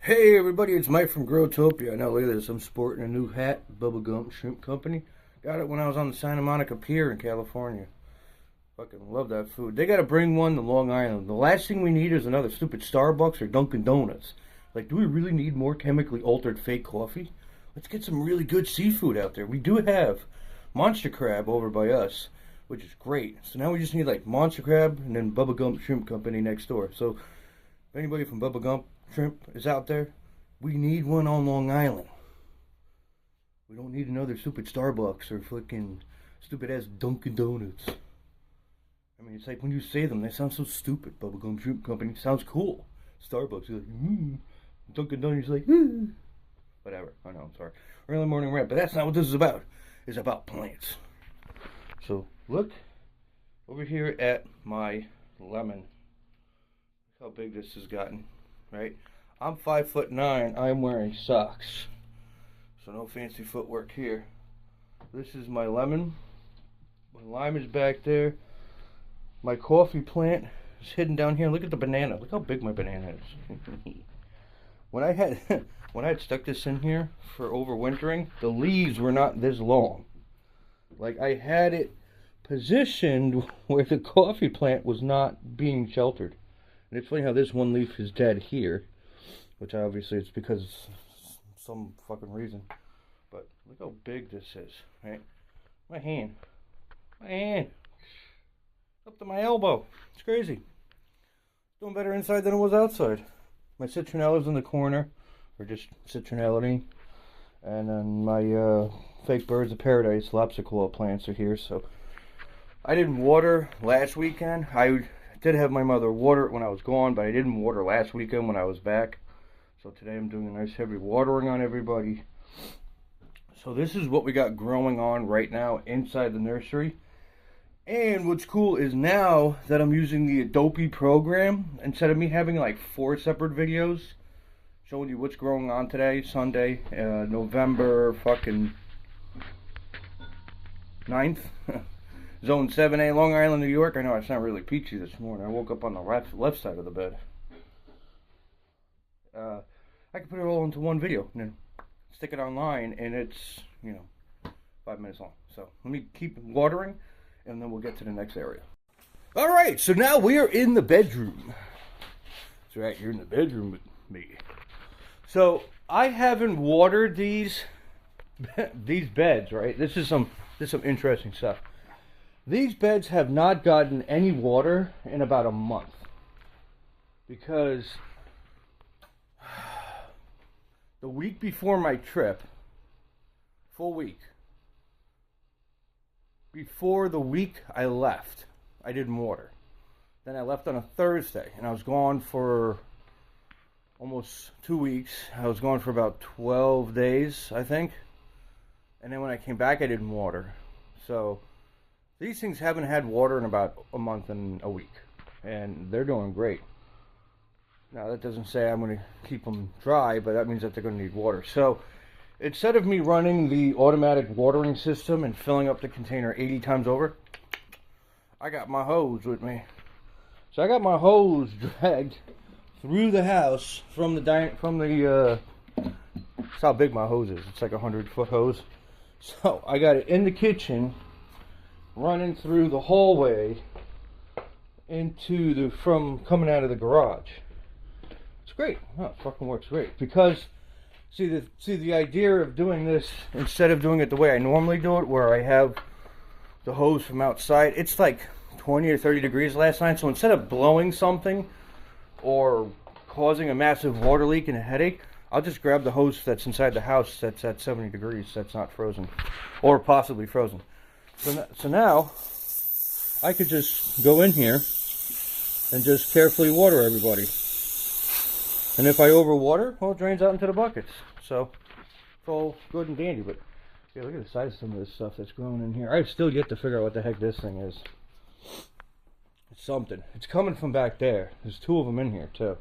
Hey everybody, it's Mike from Growtopia. Now look at this, I'm sporting a new hat, Bubblegum Shrimp Company. Got it when I was on the Santa Monica Pier in California. Fucking love that food. They gotta bring one to Long Island. The last thing we need is another stupid Starbucks or Dunkin' Donuts. Like, do we really need more chemically altered fake coffee? Let's get some really good seafood out there. We do have monster crab over by us, which is great. So now we just need like monster crab and then Bubblegum Shrimp Company next door. So if anybody from Bubblegum Shrimp is out there, we need one on Long Island. We don't need another stupid Starbucks or fucking stupid ass Dunkin' Donuts. I mean, it's like when you say them, they sound so stupid. Bubblegum Shrimp Company sounds cool. Starbucks, you're like, Dunkin' Donuts, like, whatever. I know, I'm sorry. Early morning rant, but that's not what this is about. It's about plants. So, look over here at my lemon. Look how big this has gotten, right? I'm 5'9". I'm wearing socks. So no fancy footwork here. This is my lemon. My lime is back there. My coffee plant is hidden down here. Look at the banana. Look how big my banana is. When I had stuck this in here for overwintering, the leaves were not this long. Like, I had it positioned where the coffee plant was not being sheltered. And it's funny how this one leaf is dead here, which obviously it's because of some fucking reason. But look how big this is, right? My hand. Up to my elbow. It's crazy. Doing better inside than it was outside. My citronella's in the corner, or just citronellity. And then my fake birds of paradise lobster claw plants are here. So I didn't water last weekend. I did have my mother water it when I was gone, but I didn't water last weekend when I was back. So today I'm doing a nice heavy watering on everybody. So this is what we got growing on right now inside the nursery. And what's cool is now that I'm using the Adobe program, instead of me having like 4 separate videos showing you what's growing on today, Sunday, November fucking 9th. Zone 7A, Long Island, New York. I know I sound really peachy this morning. I woke up on the left side of the bed. I can put it all into one video and then stick it online, and it's, 5 minutes long. So let me keep watering, and then we'll get to the next area. All right, so now we are in the bedroom. That's right, you're in the bedroom with me. So I haven't watered these beds, right? This is some interesting stuff. These beds have not gotten any water in about a month because the week before my trip, full week, before the week I left, I didn't water. Then I left on a Thursday, and I was gone for almost 2 weeks. I was gone for about 12 days, I think. And then when I came back, I didn't water. So these things haven't had water in about a month and a week, and they're doing great. Now, that doesn't say I'm going to keep them dry, but that means that they're going to need water. So, instead of me running the automatic watering system and filling up the container 80 times over, I got my hose with me. So, I got my hose dragged through the house from the that's how big my hose is. It's like a 100-foot hose. So, I got it in the kitchen, running through the hallway from coming out of the garage. It's great. Oh, it fucking works great. Because, see the idea of doing this, instead of doing it the way I normally do it, where I have the hose from outside, it's like 20 or 30 degrees last night, so instead of blowing something or causing a massive water leak and a headache, I'll just grab the hose that's inside the house that's at 70 degrees, that's not frozen, or possibly frozen. So now, I could just go in here and just carefully water everybody. And if I overwater, well, it drains out into the buckets. So, it's all good and dandy. But, yeah, look at the size of some of this stuff that's growing in here. I've still yet to figure out what the heck this thing is. It's something. It's coming from back there. There's 2 of them in here, too.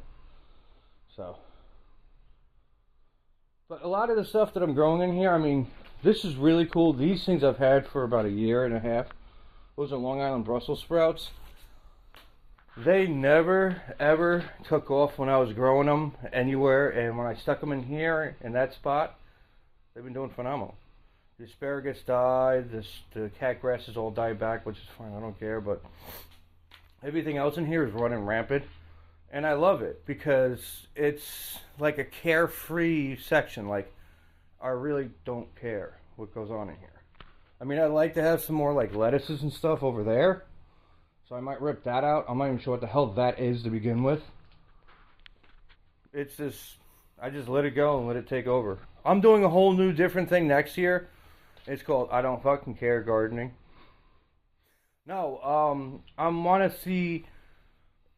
So. But a lot of the stuff that I'm growing in here, I mean, this is really cool. These things I've had for about a year and a half. Those are Long Island Brussels sprouts. They never ever took off when I was growing them anywhere, and when I stuck them in here in that spot, they've been doing phenomenal. The asparagus died, the cat grasses all died back, which is fine, I don't care, but everything else in here is running rampant, and I love it because it's like a carefree section. Like, I really don't care what goes on in here. I mean, I'd like to have some more like lettuces and stuff over there, so I might rip that out. I'm not even sure what the hell that is to begin with. It's just, I just let it go and let it take over. I'm doing a whole new different thing next year. It's called I Don't Fucking Care Gardening. No, I want to see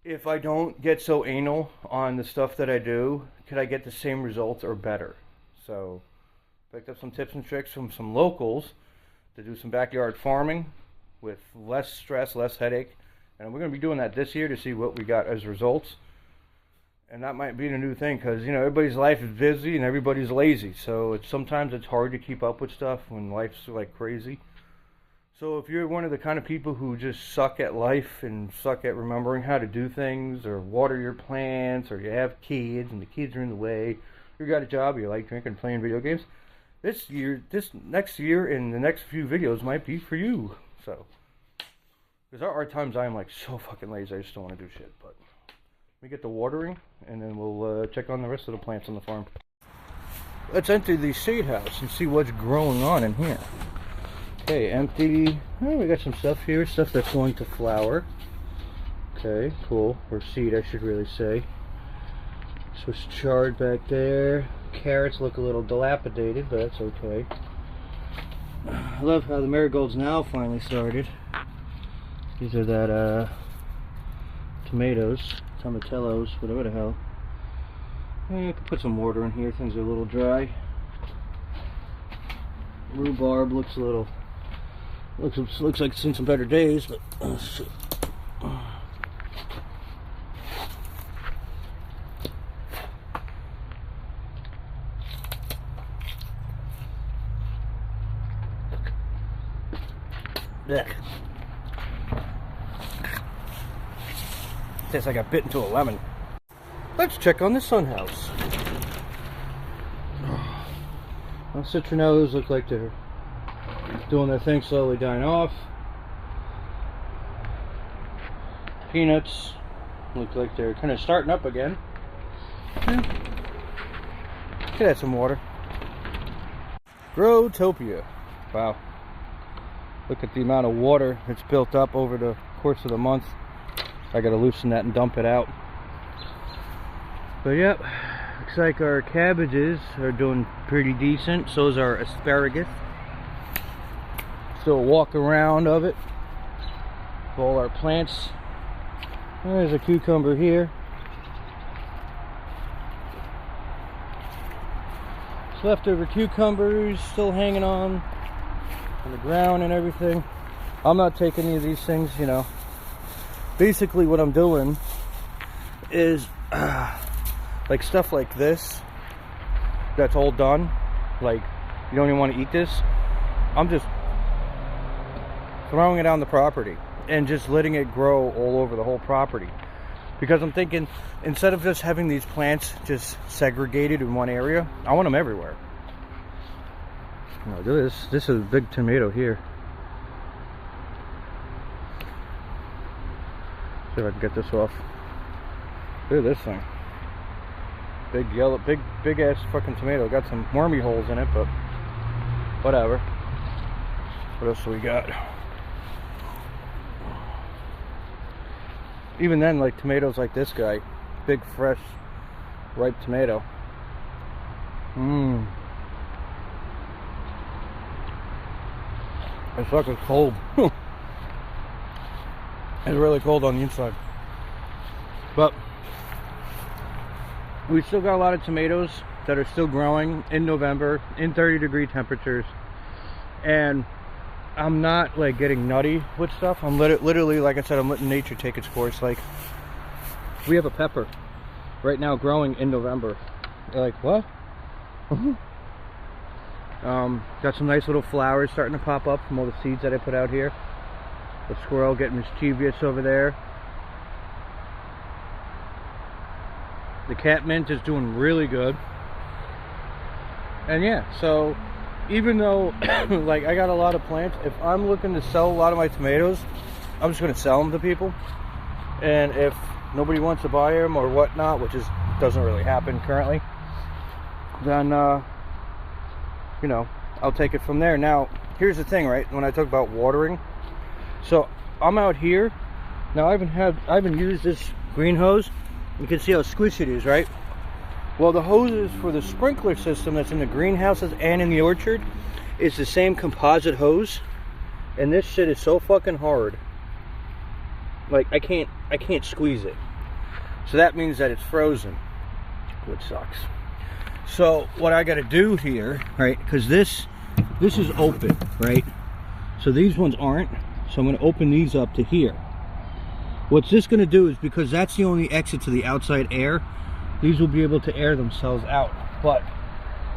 if I don't get so anal on the stuff that I do, could I get the same results or better? So, picked up some tips and tricks from some locals to do some backyard farming with less stress, less headache. And we're going to be doing that this year to see what we got as results. And that might be a new thing because, you know, everybody's life is busy and everybody's lazy. So sometimes it's hard to keep up with stuff when life's like crazy. So if you're one of the kind of people who just suck at life and suck at remembering how to do things or water your plants, or you have kids and the kids are in the way, you got a job, you like drinking and playing video games, this next year and the next few videos might be for you. So, because there are times I'm like so fucking lazy, I just don't want to do shit. But we get the watering, and then we'll check on the rest of the plants on the farm. Let's enter the seed house and see what's growing on in here. Okay, empty. Oh, we got some stuff here, stuff that's going to flower. Okay, cool. Or seed, I should really say. Swiss chard back there. Carrots look a little dilapidated, but that's okay. I love how the marigolds now finally started. These are that tomatoes, tomatellos, whatever the hell. I could put some water in here. Things are a little dry. Rhubarb looks a little, looks like it's seen some better days, but let's see. Yuck. Tastes like I bit into a lemon. Let's check on the sun house. Well, citronellas look like they're doing their thing, slowly dying off. Peanuts look like they're kind of starting up again. Yeah. Could add some water. Growtopia. Wow. Look at the amount of water that's built up over the course of the month. I gotta loosen that and dump it out. But yep, looks like our cabbages are doing pretty decent. So is our asparagus. Still a walk around of it. All our plants. There's a cucumber here. Leftover cucumbers still hanging on the ground and everything. I'm not taking any of these things, you know. Basically what I'm doing is like stuff like this that's all done, like you don't even want to eat this, I'm just throwing it on the property and just letting it grow all over the whole property, because I'm thinking instead of just having these plants just segregated in one area, I want them everywhere. Oh, this is a big tomato here. See if I can get this off. Look at this thing. Big yellow, big ass fucking tomato. Got some wormy holes in it, but whatever. What else do we got? Even then, like tomatoes like this guy, big fresh ripe tomato. It's fucking cold. It's really cold on the inside. But we still got a lot of tomatoes that are still growing in November in 30-degree temperatures. And I'm not like getting nutty with stuff. I'm literally, like I said, I'm letting nature take its course. Like, we have a pepper right now growing in November. You're like, what? Got some nice little flowers starting to pop up from all the seeds that I put out here. The squirrel getting mischievous over there. The cat mint is doing really good. And yeah, so even though like I got a lot of plants, if I'm looking to sell a lot of my tomatoes, I'm just going to sell them to people. And if nobody wants to buy them or whatnot, which doesn't really happen currently, then you know, I'll take it from there. Now here's the thing, right? When I talk about watering, so I'm out here now. I haven't used this green hose. You can see how squishy it is, right? Well, the hoses for the sprinkler system that's in the greenhouses and in the orchard is the same composite hose, and this shit is so fucking hard. Like I can't squeeze it. So that means that it's frozen, which sucks. So what I got to do here, right? Because this is open, right? So these ones aren't. So I'm going to open these up to here. What's this going to do is, because that's the only exit to the outside air, these will be able to air themselves out. But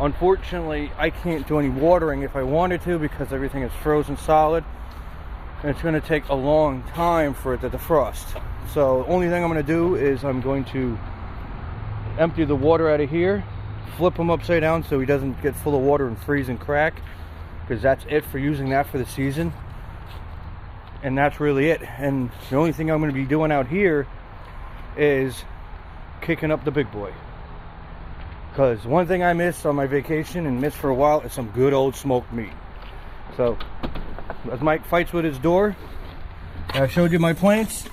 unfortunately, I can't do any watering if I wanted to, because everything is frozen solid. And it's going to take a long time for it to defrost. So the only thing I'm going to do is I'm going to empty the water out of here, flip him upside down so he doesn't get full of water and freeze and crack, because that's it for using that for the season. And that's really it. And the only thing I'm going to be doing out here is kicking up the big boy, because one thing I missed on my vacation and missed for a while is some good old smoked meat. So as Mike fights with his door, I showed you my plants.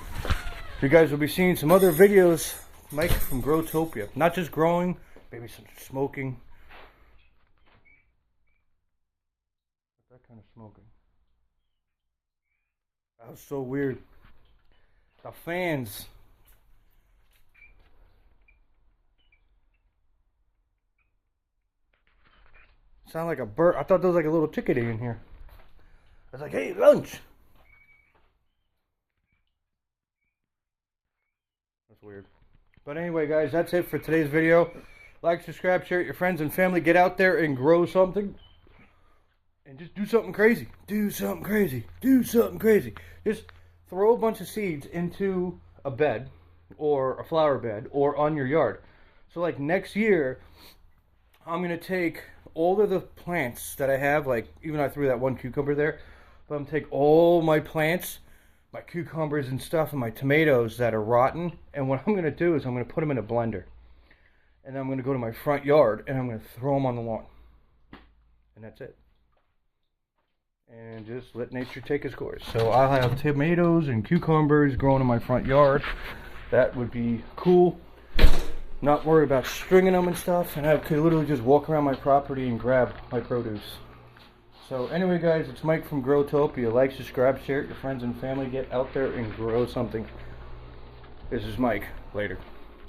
You guys will be seeing some other videos, Mike from Growtopia. Not just growing, maybe some smoking. What's that kind of smoking? That was so weird. The fans. Sound like a bird. I thought there was like a little chickadee in here. I was like, hey, lunch. That's weird. But anyway, guys, that's it for today's video. Like, subscribe, share it with your friends and family. Get out there and grow something. And just do something crazy. Do something crazy. Do something crazy. Just throw a bunch of seeds into a bed or a flower bed or on your yard. So like next year, I'm going to take all of the plants that I have, like even I threw that one cucumber there, but I'm going to take all my plants, my cucumbers and stuff, and my tomatoes that are rotten, and what I'm going to do is I'm going to put them in a blender. And then I'm going to go to my front yard and I'm going to throw them on the lawn. And that's it. And just let nature take its course. So I'll have tomatoes and cucumbers growing in my front yard. That would be cool. Not worry about stringing them and stuff, and I could literally just walk around my property and grab my produce. So anyway, guys, it's Mike from Growtopia. Like, subscribe, share it with your friends and family. Get out there and grow something. This is Mike. Later.